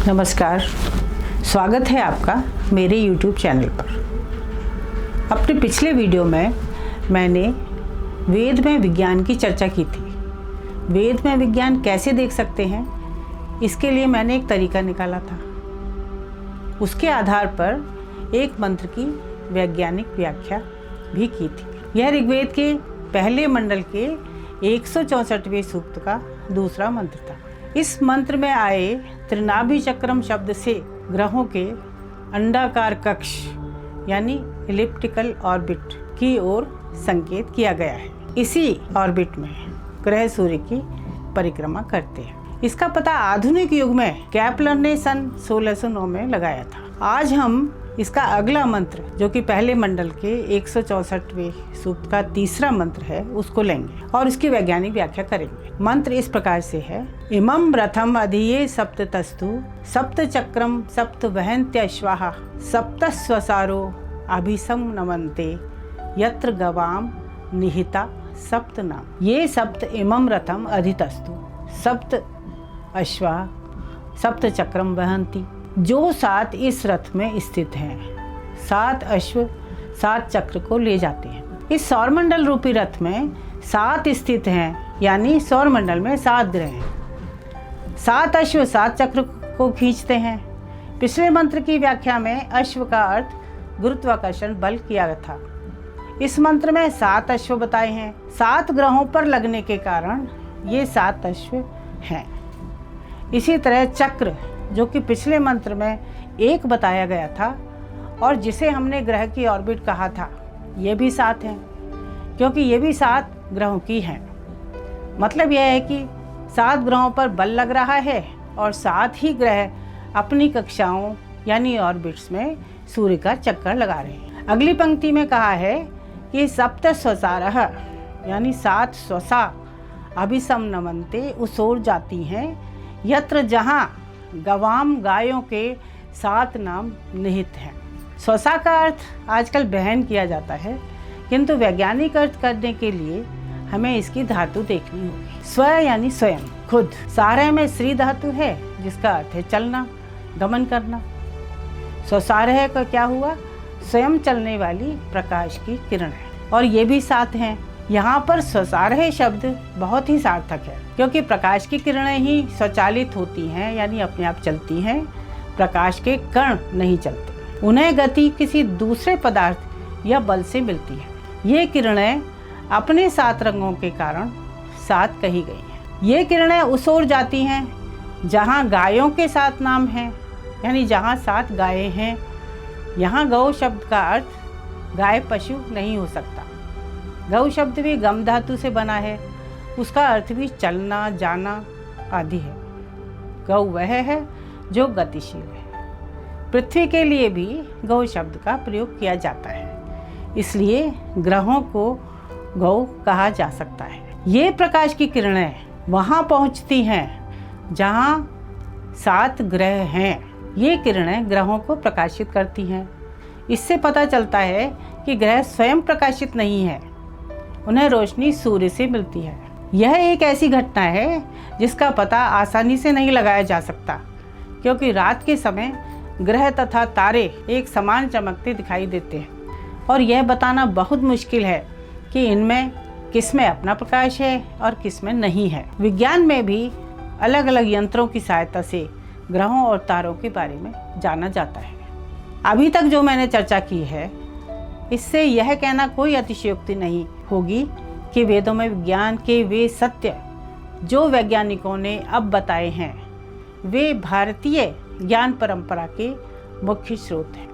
नमस्कार, स्वागत है आपका मेरे YouTube चैनल पर। अपने पिछले वीडियो में मैंने वेद में विज्ञान की चर्चा की थी। वेद में विज्ञान कैसे देख सकते हैं, इसके लिए मैंने एक तरीका निकाला था। उसके आधार पर एक मंत्र की वैज्ञानिक व्याख्या भी की थी। यह ऋग्वेद के पहले मंडल के 164वें सूक्त का दूसरा मंत्र था। इस मंत्र में आए त्रिनाभि चक्रम शब्द से ग्रहों के अंडाकार कक्ष यानी इलिप्टिकल ऑर्बिट की ओर संकेत किया गया है। इसी ऑर्बिट में ग्रह सूर्य की परिक्रमा करते हैं। इसका पता आधुनिक युग में केपलर ने सन 1609 में लगाया था। आज हम इसका अगला मंत्र, जो कि पहले मंडल के 164वें सूक्त का तीसरा मंत्र है, उसको लेंगे और उसकी वैज्ञानिक व्याख्या करेंगे। मंत्र इस प्रकार से है: इमं रथम अधिये सप्ततस्तु सप्त चक्रम सप्त वहन्त्यश्वाः सप्त स्वसारो अभिसम नमन्ते यत्र गवाम निहिता सप्त नाम। ये सप्त इमं रथम अधितस्तु सप्त अश्वा सप्त चक्रम वहन्ति। जो 7 इस रथ में स्थित हैं, 7 अश्व 7 चक्र को ले जाते हैं। इस सौरमंडल रूपी रथ में 7 स्थित हैं, यानी सौरमंडल में 7 ग्रह हैं। 7 अश्व 7 चक्र को खींचते हैं। पिछले मंत्र की व्याख्या में अश्व का अर्थ गुरुत्वाकर्षण बल किया गया था। इस मंत्र में 7 अश्व बताए हैं। 7 ग्रहों पर लगने के कारण ये 7 अश्व हैं। इसी तरह चक्र, जो कि पिछले मंत्र में 1 बताया गया था और जिसे हमने ग्रह की ऑर्बिट कहा था, ये भी 7 हैं, क्योंकि ये भी 7 ग्रहों की हैं। मतलब यह है कि 7 ग्रहों पर बल लग रहा है और 7 ही ग्रह अपनी कक्षाओं यानी ऑर्बिट्स में सूर्य का चक्कर लगा रहे हैं। अगली पंक्ति में कहा है कि सप्त स्वसारः यानी 7 स्वसा अभिसम नमन्ते उस ओर जाती हैं यत्र जहाँ गवाम गायों के 7 नाम निहित हैं। स्वसा का अर्थ आजकल बहन किया जाता है, किंतु वैज्ञानिक अर्थ करने के लिए हमें इसकी धातु देखनी होगी। स्व यानी स्वयं, खुद। सारह में श्री धातु है, जिसका अर्थ है चलना, गमन करना। स्वसारह का क्या हुआ? स्वयं चलने वाली प्रकाश की किरण है, और ये भी 7 हैं। यहाँ पर स्वसारह शब्द बहुत ही सार्थक है, क्योंकि प्रकाश की किरणें ही स्वचालित होती हैं, यानी अपने आप चलती हैं। प्रकाश के कण नहीं चलते, उन्हें गति किसी दूसरे पदार्थ या बल से मिलती है। ये किरणें अपने 7 रंगों के कारण 7 कही गई हैं। ये किरणें उस ओर जाती हैं जहाँ गायों के 7 नाम हैं, यानी जहाँ 7 गायें हैं। यहाँ गौ शब्द का अर्थ गाय पशु नहीं हो सकता। गौ शब्द भी गम धातु से बना है, उसका अर्थ भी चलना, जाना आदि है। गौ वह है जो गतिशील है। पृथ्वी के लिए भी गौ शब्द का प्रयोग किया जाता है, इसलिए ग्रहों को गौ कहा जा सकता है। ये प्रकाश की किरणें वहाँ पहुँचती हैं जहाँ 7 ग्रह हैं। ये किरणें ग्रहों को प्रकाशित करती हैं। इससे पता चलता है कि ग्रह स्वयं प्रकाशित नहीं है, उन्हें रोशनी सूर्य से मिलती है। यह एक ऐसी घटना है जिसका पता आसानी से नहीं लगाया जा सकता, क्योंकि रात के समय ग्रह तथा तारे एक समान चमकते दिखाई देते हैं, और यह बताना बहुत मुश्किल है कि इनमें किस में अपना प्रकाश है और किस में नहीं है। विज्ञान में भी अलग अलग यंत्रों की सहायता से ग्रहों और तारों के बारे में जाना जाता है। अभी तक जो मैंने चर्चा की है, इससे यह कहना कोई अतिशयोक्ति नहीं होगी कि वेदों में विज्ञान के वे सत्य जो वैज्ञानिकों ने अब बताए हैं, वे भारतीय ज्ञान परंपरा के मुख्य स्रोत हैं।